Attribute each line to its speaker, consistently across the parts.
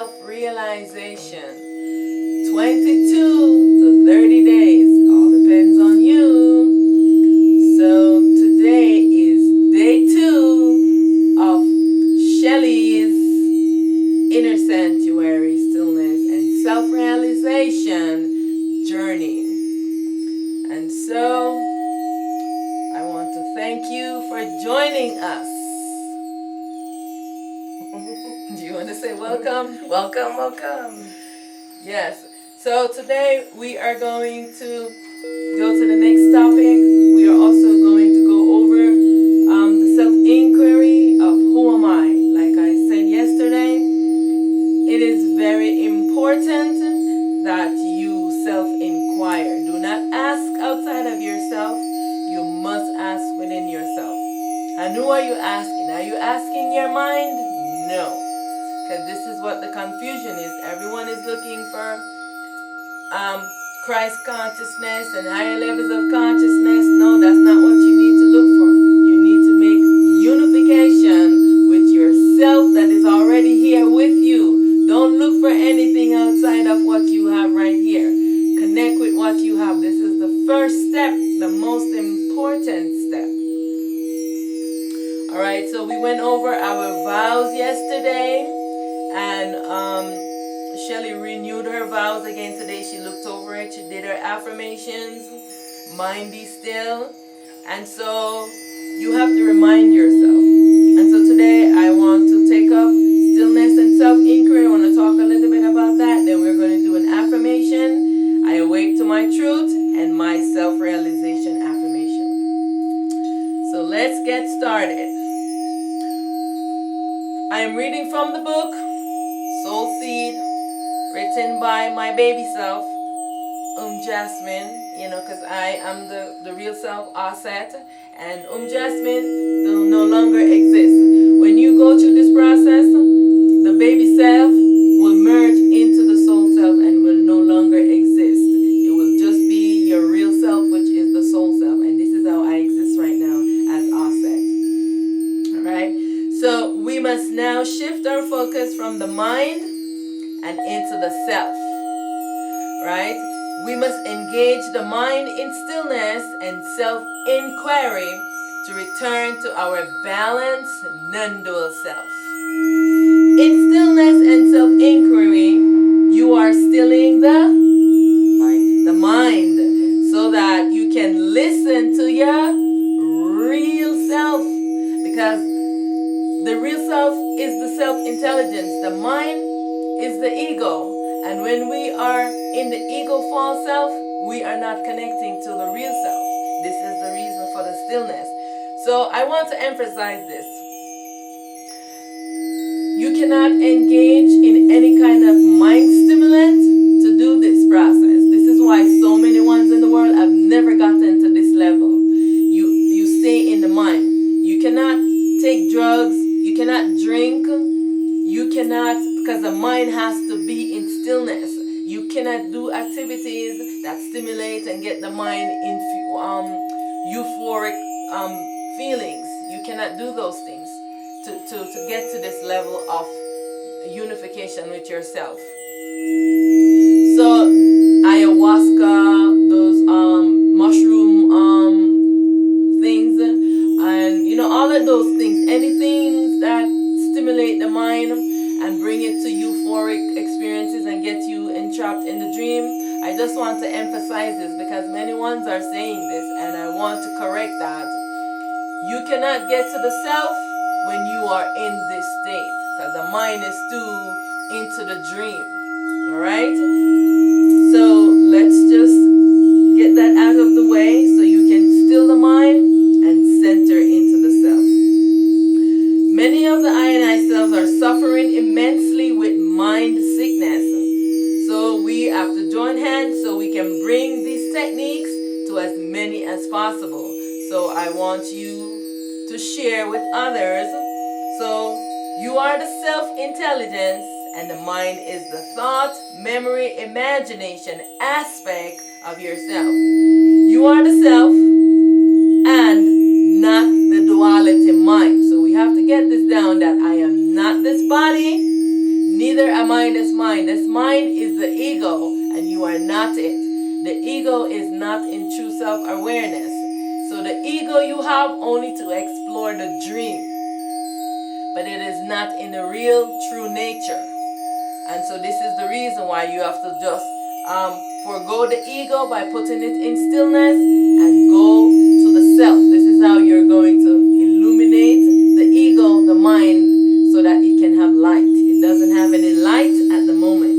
Speaker 1: self-realization. 22 to 30 days. All depends on you. So today is day 2 of Shelly's Inner Sanctuary, Stillness, and Self-Realization Journey. And so I want to thank you for joining us. Do you want to say welcome?
Speaker 2: Welcome, welcome.
Speaker 1: Yes. So today we are going to go to the next topic. We are also going to go over the self-inquiry of who am I. Like I said yesterday, it is very important that you self-inquire. Do not ask outside of yourself. You must ask within yourself. And who are you asking? Are you asking your mind? No. Because this is what the confusion is. Everyone is looking for Christ consciousness and higher levels of consciousness. No, that's not what you need to look for. You need to make unification with yourself that is already here with you. Don't look for anything outside of what you have right here. Connect with what you have. This is the first step, the most important step. Alright, so we went over our vows yesterday, and Shelly renewed her vows again today. She looked over it, she did her affirmations, mind be still, and so you have to remind yourself. And so today I want to take up stillness and self-inquiry. I want to talk a little bit about that. Then we're going to do an affirmation. I awake to my truth and my self-realization affirmation. So let's get started. I am reading from the book Soul Seed, written by my baby self, Jasmine, because I am the real self, Auset, and Jasmine no longer exists. When you go through this process, the baby self will merge into the soul self and will no longer exist. It will just be your real self, which is the soul self, and this is how I exist right now as Auset. Alright? So we must now shift our focus from the mind and into the self. Right? We must engage the mind in stillness and self-inquiry to return to our balanced, non-dual self. In stillness and self-inquiry, you are stilling the mind so that you can listen to your real self, because the real self is the self-intelligence. The mind is the ego. And when we are in the ego false self, we are not connecting to the real self. This is the reason for the stillness. So I want to emphasize this. You cannot engage in any kind of mind stimulant to do this process. This is why so many ones in the world have never gotten to this level. You stay in the mind. You cannot take drugs. You cannot drink. You cannot, because the mind has to be in stillness. You cannot do activities that stimulate and get the mind in euphoric feelings. You cannot do those things to get to this level of unification with yourself. So ayahuasca, those mushroom things, and all of those things, anything that stimulate the mind and bring it to euphoric experiences and get you entrapped in the dream. I just want to emphasize this because many ones are saying this, and I want to correct that. You cannot get to the self when you are in this state, because the mind is too into the dream. Alright? So let's just get that out of the way so you can still the mind and center into the self. Many of the INI selves are suffering immensely with mind sickness. So we have to join hands so we can bring these techniques to as many as possible. So I want you to share with others. So you are the self-intelligence, and the mind is the thought, memory, imagination aspect of yourself. You are the self and not the duality mind. So we have to get this down, that I am not this body, Neither am I this mind. This mind is the ego, and you are not it. The ego is not in true self-awareness. So the ego you have only to explore the dream, but it is not in the real true nature. And so this is the reason why you have to just forego the ego by putting it in stillness and go to the self. This is how you're going to illuminate the ego, the mind, so that it can have light. It doesn't have any light at the moment.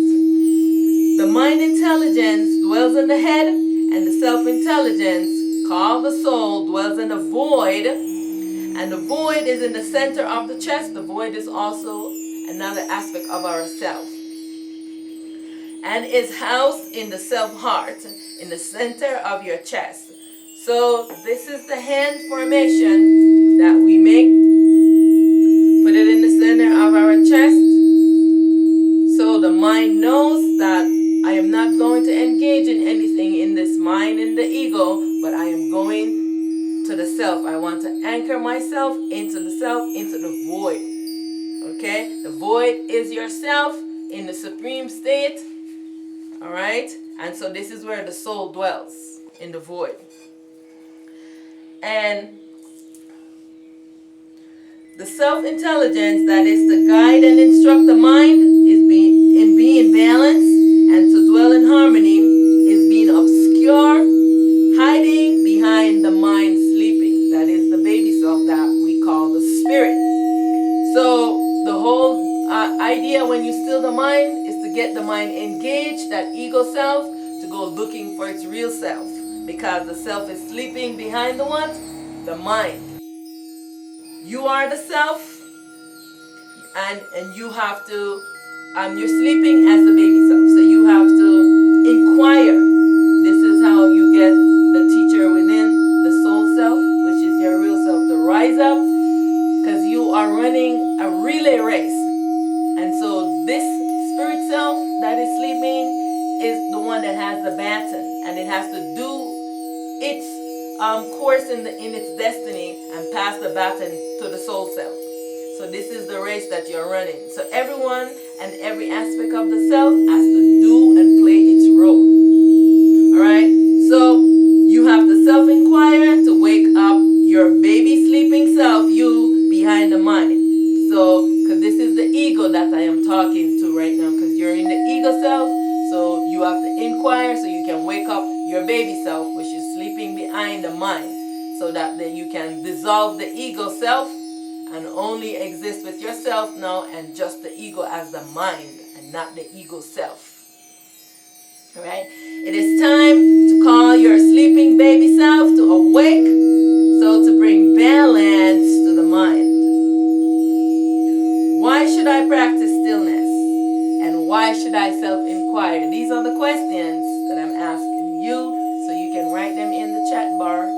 Speaker 1: The mind intelligence dwells in the head, and the self-intelligence, called the soul, dwells in the void. And the void is in the center of the chest. The void is also another aspect of ourself. And is housed in the self-heart, in the center of your chest. So this is the hand formation that we make. Put it in the center of our chest. So the mind knows that I am not going to engage in anything in this mind and the ego, but I am going to the self. I want to anchor myself into the self, into the void. Okay? The void is yourself in the supreme state. Alright? And so this is where the soul dwells, in the void. And the self-intelligence that is to guide and instruct the mind is being balanced, and to dwell in harmony is being obscure, hiding behind the mind sleeping. That is the baby self that we call the spirit. So the whole idea when you still the mind is to get the mind engaged, that ego self, to go looking for its real self. Because the self is sleeping behind the what? The mind. You are the self, and you have to, you're sleeping as the baby self. So you have to inquire. This is how you get the teacher within, the soul self, which is your real self, to rise up, because you are running a relay race. And so this spirit self that is sleeping is the one that has the baton, and it has to do its course in its destiny and pass the baton to the soul self. So this is the race that you're running. So everyone and every aspect of the self has to do and play its role. Alright? So you have to self-inquire to wake up your baby sleeping self, you behind the mind. So, because this is the ego that I am talking to right now, because you're in the ego self, so you have to inquire so you can wake up your baby self, which is sleeping behind the mind, so that then you can dissolve the ego self and only exist with yourself now, and just the ego as the mind and not the ego self. Alright? It is time to call your sleeping baby self to awake, so to bring balance to the mind. Why should I practice stillness? And why should I self-inquire? These are the questions that I'm asking you, so you can write them in the chat bar.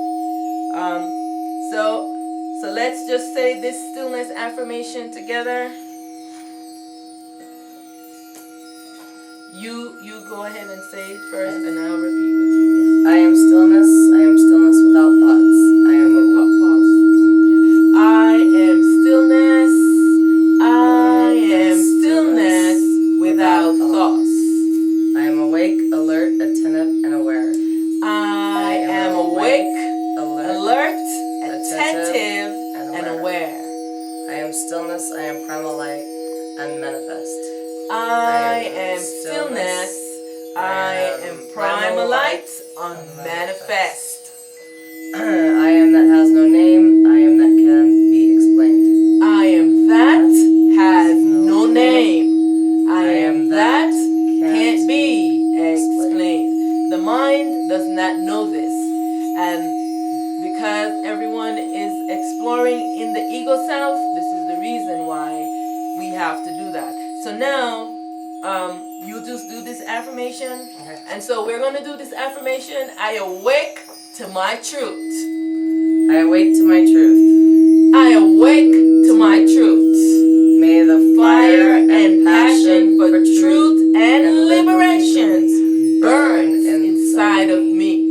Speaker 1: So let's just say this stillness affirmation together. You go ahead and say it first, and I'll repeat with you.
Speaker 2: I am stillness without thoughts. I am a
Speaker 1: pause. I am stillness. I am stillness without thoughts.
Speaker 2: I am awake, alert, attentive, and aware.
Speaker 1: I am awake, alert, attentive, and aware.
Speaker 2: I am stillness, I am primal light, and manifest.
Speaker 1: I am stillness, I am primal light, unmanifest.
Speaker 2: I am that has no name, I am that can be explained.
Speaker 1: I am that has no name. I am that can't be explained. The mind does not know this, and because everyone is exploring in the ego self, this is the reason why we have to do that. So now, you just do this affirmation.
Speaker 2: Okay.
Speaker 1: And so we're going to do this affirmation. I awake to my truth.
Speaker 2: I awake to my truth.
Speaker 1: I awake to my truth.
Speaker 2: May the
Speaker 1: Fire and passion for truth and liberation burn inside of me.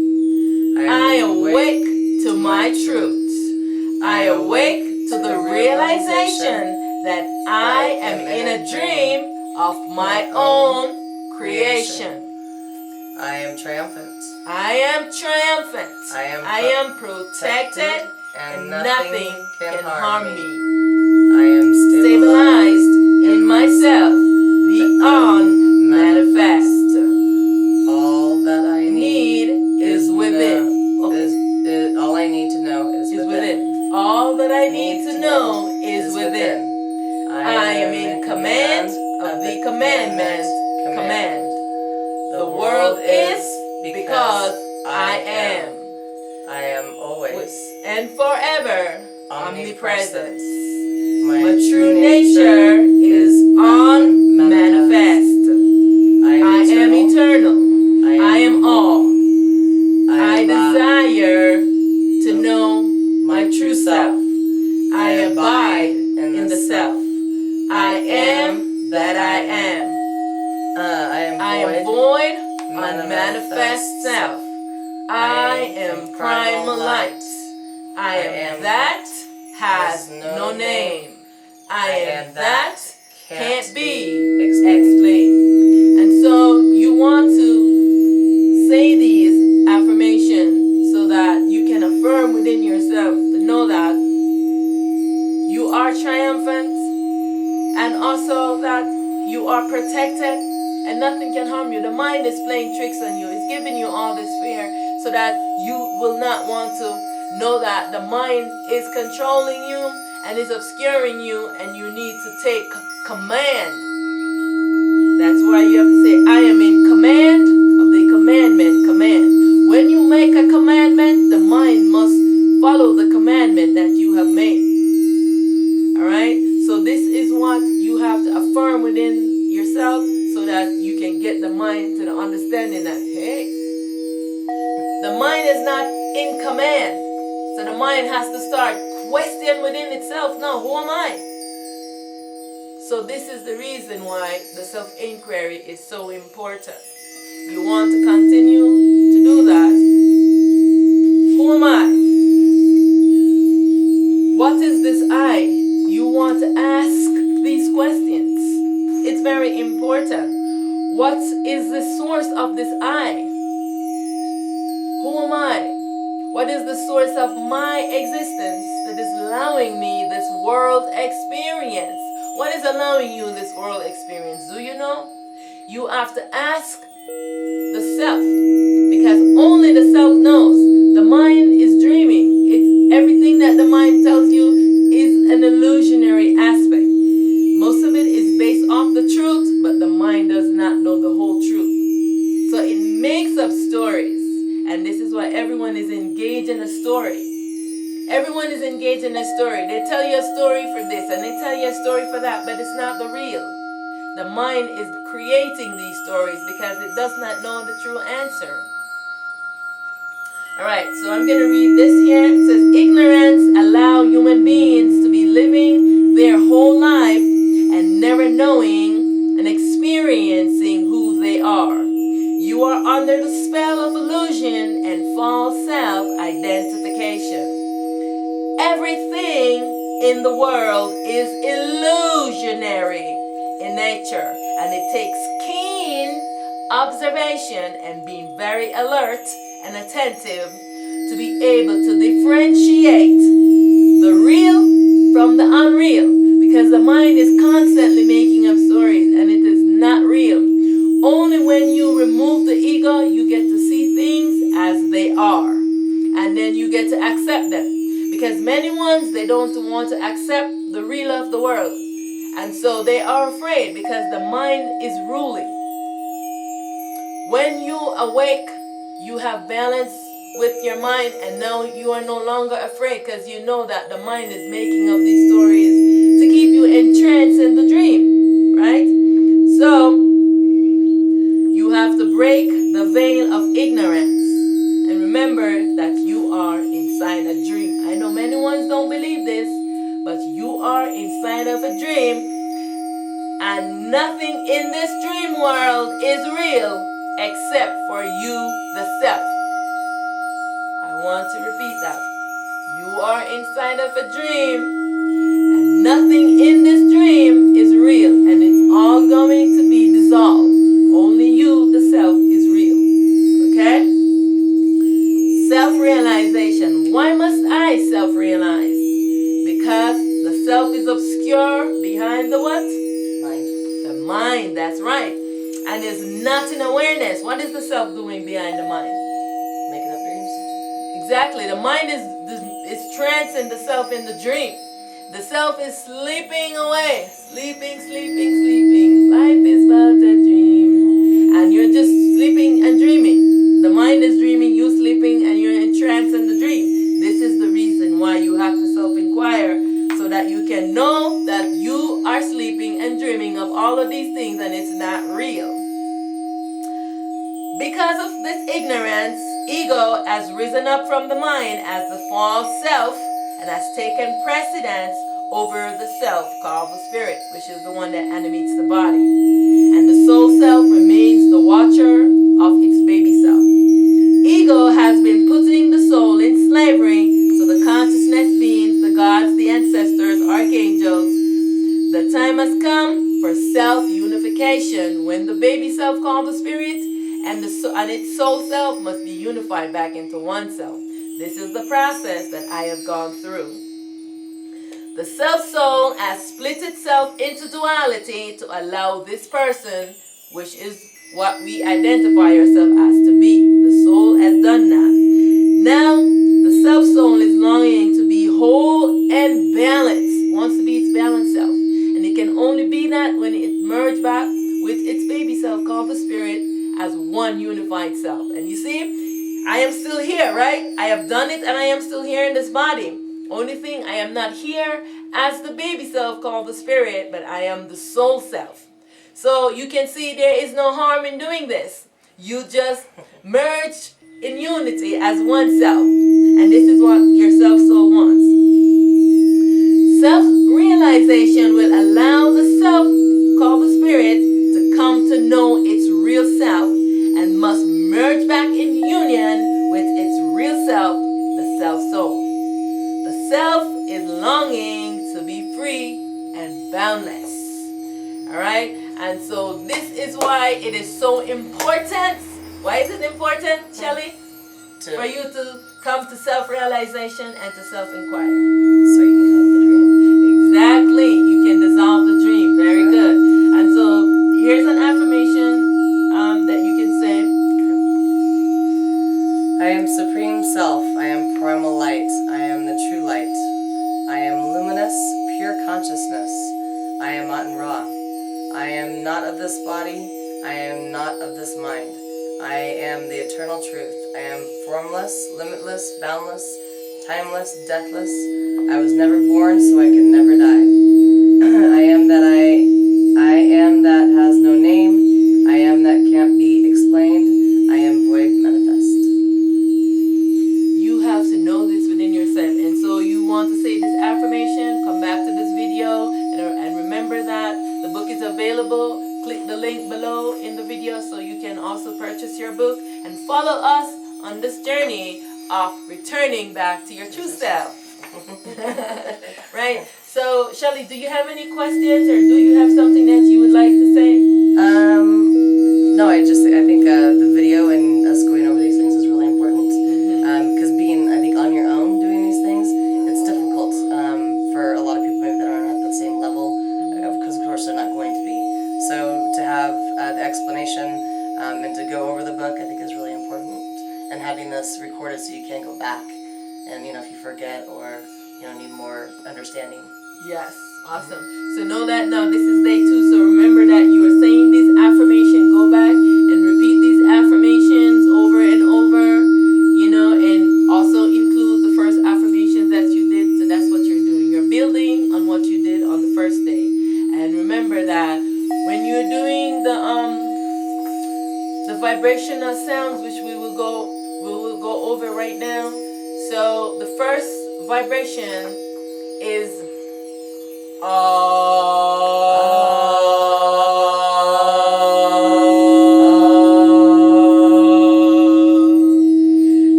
Speaker 1: I awake to my truth. I awake to the realization that I am in a dream of my own creation.
Speaker 2: I am triumphant.
Speaker 1: I am triumphant. I am protected and nothing can harm me.
Speaker 2: I am
Speaker 1: Stabilized in myself, beyond manifest.
Speaker 2: All that I
Speaker 1: Need is within.
Speaker 2: All I need to know is within.
Speaker 1: All that I need to know is within. I am in command of the commandment. Command. The world is because I am.
Speaker 2: I am always
Speaker 1: and forever
Speaker 2: omnipresent.
Speaker 1: My true nature is unmanifest. I am eternal. I am all. I desire to know my true self. I abide in the self. I am that I am. I am void, unmanifest self. I am primal light. I am that has no name. I am that can't be explained. And so you want to say these affirmations so that you can affirm within yourself to know that you are triumphant and also that you are protected and nothing can harm you. The mind is playing tricks on you. It's giving you all this fear so that you will not want to know that the mind is controlling you and is obscuring you and you need to take command. That's why you have to say, I am in command of the commandment. Command. When you make a commandment, the mind must follow the commandment that you have made. Alright? So this is what you have to affirm within yourself so that you can get the mind to the understanding that, hey, the mind is not in command. So the mind has to start questioning within itself, no, who am I? So this is the reason why the self-inquiry is so important. You want to continue to do that. Who am I? What is this I? You want to ask these questions. It's very important. What is the source of this I? Who am I? What is the source of my existence that is allowing me this world experience? What is allowing you this world experience? Do you know? You have to ask the self, because only the self knows. The mind is dreaming. It's everything that the mind tells you is an illusionary aspect. Most of it is based off the truth, but the mind does not know the whole truth. So it makes up stories. And this is why everyone is engaged in a story. Everyone is engaged in a story. They tell you a story for this and they tell you a story for that, but it's not the real. The mind is creating these stories because it does not know the true answer. Alright, so I'm going to read this here. It says, ignorance allows human beings to be living their whole life and never knowing and experiencing who they are. You are under the spell of illusion and false self-identification. Everything in the world is illusionary in nature, and it takes keen observation and being very alert and attentive to be able to differentiate the real from the unreal, because the mind is constantly making up stories and it is not real. Only when you remove the ego, you get to see things as they are. And then you get to accept them. Because many ones, they don't want to accept the real of the world. And so they are afraid because the mind is ruling. When you awake, you have balance with your mind, and now you are no longer afraid because you know that the mind is making up these stories to keep you entranced in the dream. Right? So you have to break the veil of ignorance and remember that you are inside a dream. I know many ones don't believe this, but you are inside of a dream and nothing in this dream world is real except for you, the self. I want to repeat that. You are inside of a dream and nothing in this dream is real, and it's all going to be dissolved. Only you, the self, is real. Okay? Self-realization. Why must I self-realize? Because the self is obscure behind the what?
Speaker 2: Mind.
Speaker 1: The mind, that's right. And is not in awareness. What is the self doing behind the mind?
Speaker 2: Making up dreams.
Speaker 1: Exactly. The mind is trancing the self in the dream. The self is sleeping away. Sleeping, sleeping, sleeping. Life is but a dream. And you're just sleeping and dreaming. The mind is dreaming, you sleeping, and you're entranced in the dream. This is the reason why you have to self-inquire, so that you can know that you are sleeping and dreaming of all of these things and it's not real. Because of this ignorance, ego has risen up from the mind as the false self and has taken precedence over the self called the spirit, which is the one that animates the body. And the soul self remains the watcher of its baby self. Ego has been putting the soul in slavery, so the consciousness beings, the gods, the ancestors, archangels, the time has come for self-unification, when the baby self called the spirit and its soul self must be unified back into one self. This is the process that I have gone through. The self-soul has split itself into duality to allow this person, which is what we identify ourselves as to be. The soul has done that. Now, the self-soul is longing to be whole and balanced, wants to be its balanced self. And it can only be that when it merges back with its baby self called the spirit as one unified self. And you see, I am still here, right? I have done it and I am still here in this body. Only thing, I am not here as the baby self called the spirit, but I am the soul self. So you can see there is no harm in doing this. You just merge in unity as one self. And this is what your self-soul wants. Self-realization will allow the self called the spirit to come to know its real self and must merge back in union with its real self, the self-soul. The self is longing to be free and boundless. Alright? And so this is why it is so important. Why is it important, Shelly? For you to come to self-realization and to self-inquire.
Speaker 2: So you can have the dream.
Speaker 1: Exactly. You can dissolve the dream. Very good. And so here's an affirmation that you can say.
Speaker 2: I am Supreme Self. I am Primal Light. I am the True Light. I am luminous, pure consciousness. I am Aten Ra. I am not of this body. I am not of this mind. I am the eternal truth. I am formless, limitless, boundless, timeless, deathless. I was never born, so I can never die. I am that has no name. I am that can't be explained. I am void manifest.
Speaker 1: You have to know this within yourself. And so you want to say this affirmation, come back to this video, and remember that the book is available. Click the link below in the video so you can also purchase your book and follow us on this journey of returning back to your true self. Right? So, Shelly, do you have any questions, or do you have something that you would like to say?
Speaker 2: No, I think the video and us going over these things is really important. Because being, I think, on your own doing these things, it's difficult for a lot of people maybe that aren't at the same level, because of course they're not going to be. So to have the explanation and to go over the book, I think is really important. And having this recorded so you can go back and, if you forget or, need more understanding.
Speaker 1: Yes, awesome. So know that now this is day 2, so remember that you are saying these affirmations. Go back and repeat these affirmations over and over, and also include the first affirmations that you did. So that's what you're doing. You're building on what you did on the first day. And remember that when you're doing the vibrational sounds, which we will go over right now. So the first vibration is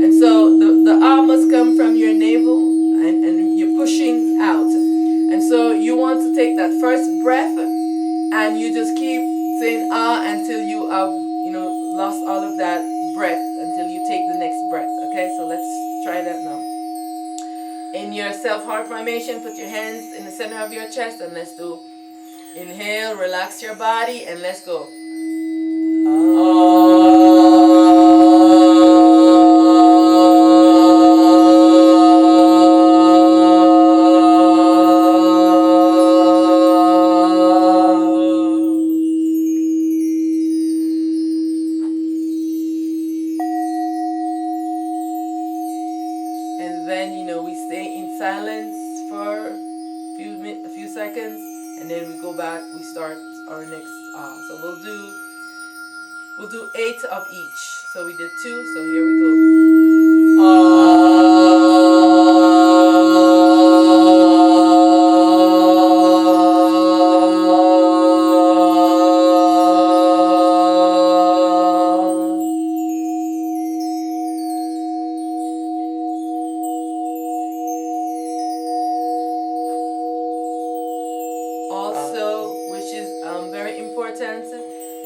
Speaker 1: and so the must come from your navel, and you're pushing out. And so you want to take that first breath and you just you have, lost all of that breath until you take the next breath. Okay, so let's try that now. In your self-heart formation, put your hands in the center of your chest and let's do inhale, relax your body, and let's go. And then, we stay in silence for a few seconds, and then we go back, we start our next so we'll do 8 of each. So we did 2, so here we go. Also, which is very important,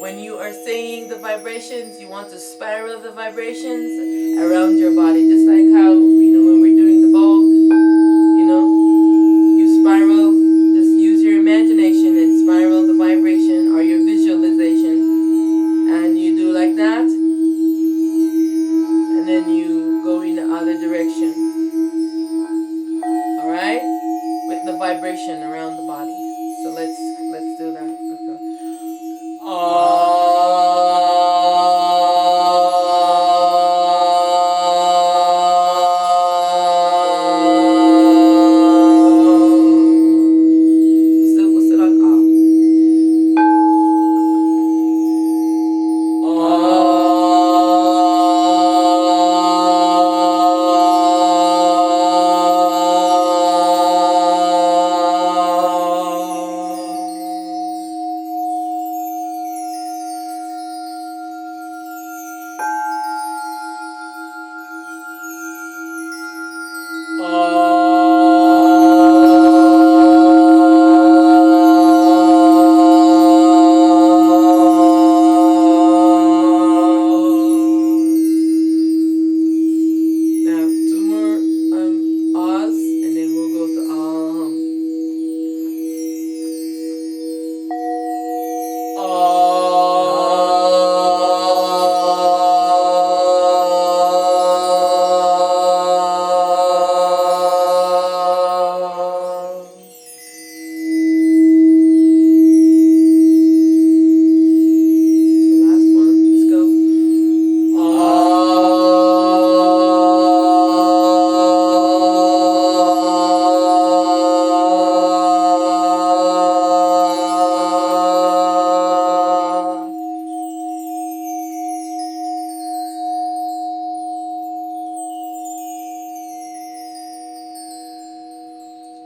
Speaker 1: when you are saying the vibrations, you want to spiral the vibrations around your body, just like how, when we're doing the bowl, you spiral, just use your imagination and spiral the vibration or your visualization, and you do like that, and then you go in the other direction, alright, with the vibration around the body. So let's do that. Okay.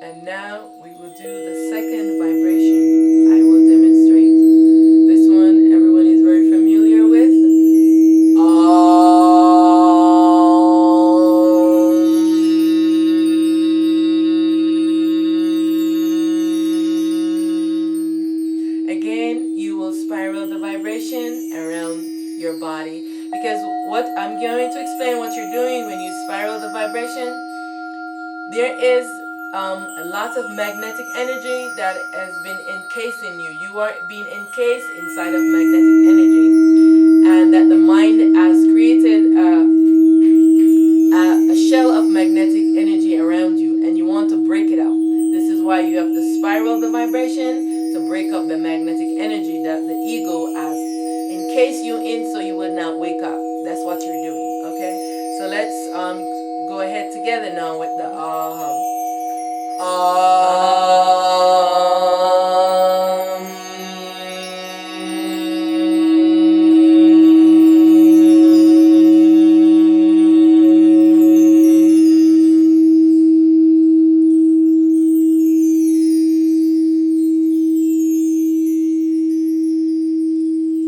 Speaker 1: And now we will do the second vibration. I will demonstrate. This one everyone is very familiar with. Again, you will spiral the vibration around your body. Because what I'm going to explain what you're doing when you spiral the vibration, there is a lot of magnetic energy that has been encased in you. You are being encased inside of magnetic energy, and that the mind has created a shell of magnetic energy around you, and you want to break it out. This is why you have to spiral the vibration to break up the magnetic energy that the ego has encased you in, so you would not wake up. That's what you're doing. Okay, so let's go ahead together now with the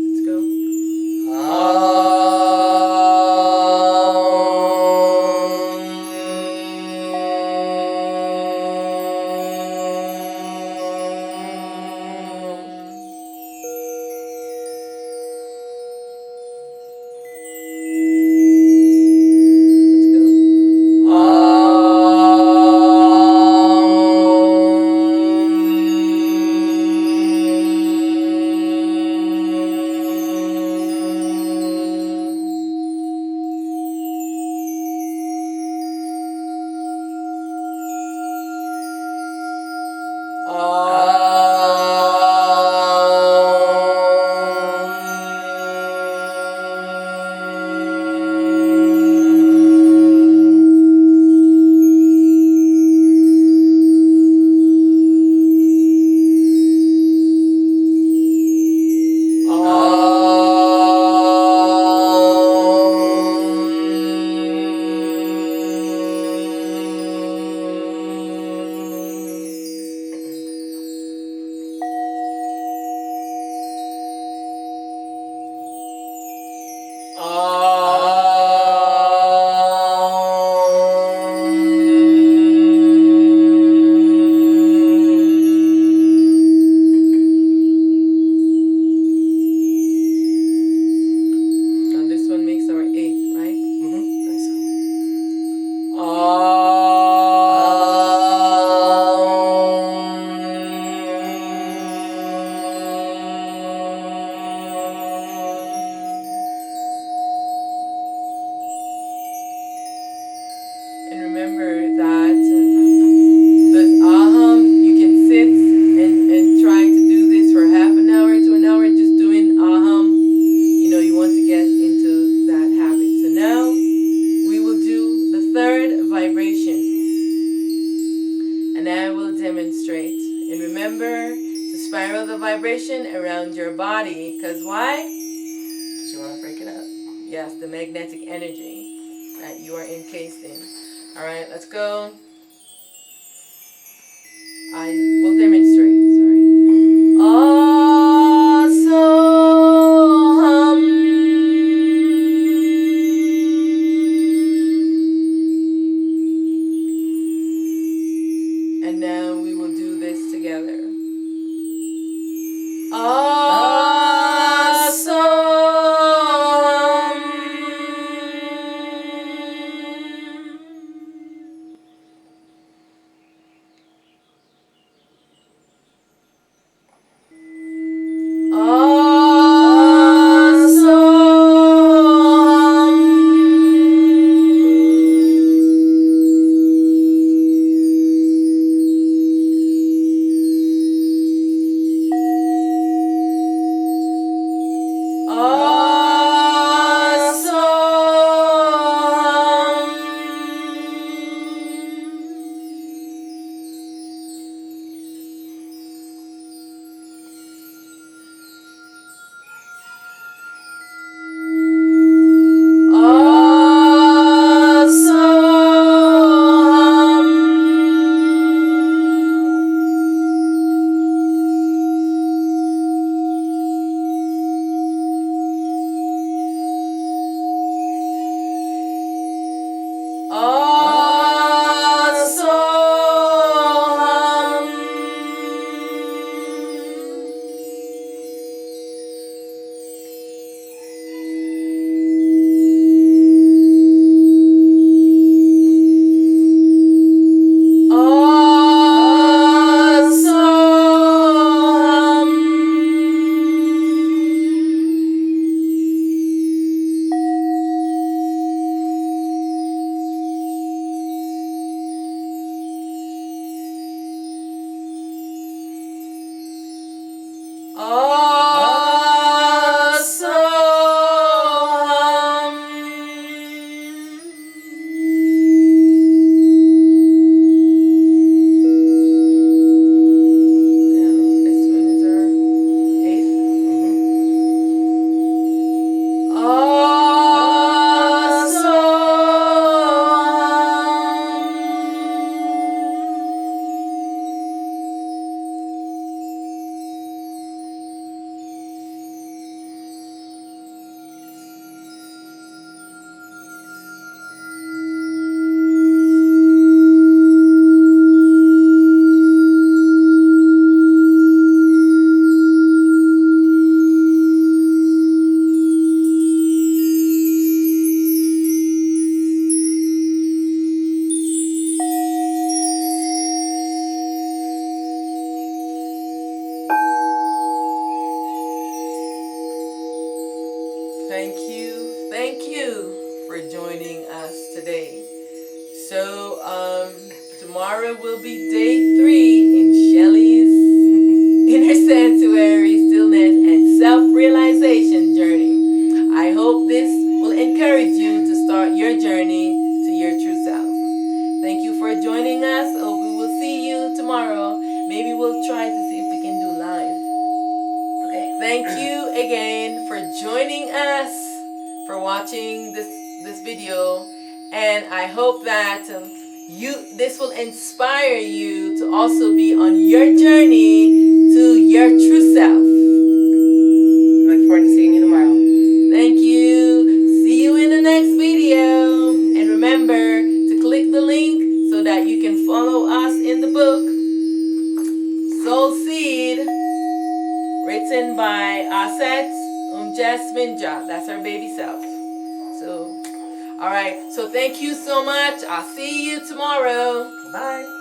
Speaker 1: let's go. This one makes our eighth, right? And remember that this aham, you can sit and try to do this for half an hour to an hour, just doing aham. You know, you want to get into that habit. So now we will do the third vibration. And I will demonstrate. And remember to spiral the vibration around your body. Because why?
Speaker 2: Because you want to break it up.
Speaker 1: Yes, the magnetic energy that you are encased in. Alright, let's go. I will demonstrate. Sorry. And now we will do this together. Thank you for joining us today. So, tomorrow will be day 3 in Shelly's inner sanctuary, stillness, and self-realization journey. I hope this will encourage you to start your journey to your true self. Thank you for joining us. Hope we will see you tomorrow. Maybe we'll try to see if we can do live. Okay. Thank you again for joining us, for watching this video, and I hope that this will inspire you to also be on your journey to your true self.
Speaker 2: I look forward to seeing you tomorrow.
Speaker 1: Thank you. That's our baby self. So, all right. So thank you so much. I'll see you tomorrow.
Speaker 2: Bye.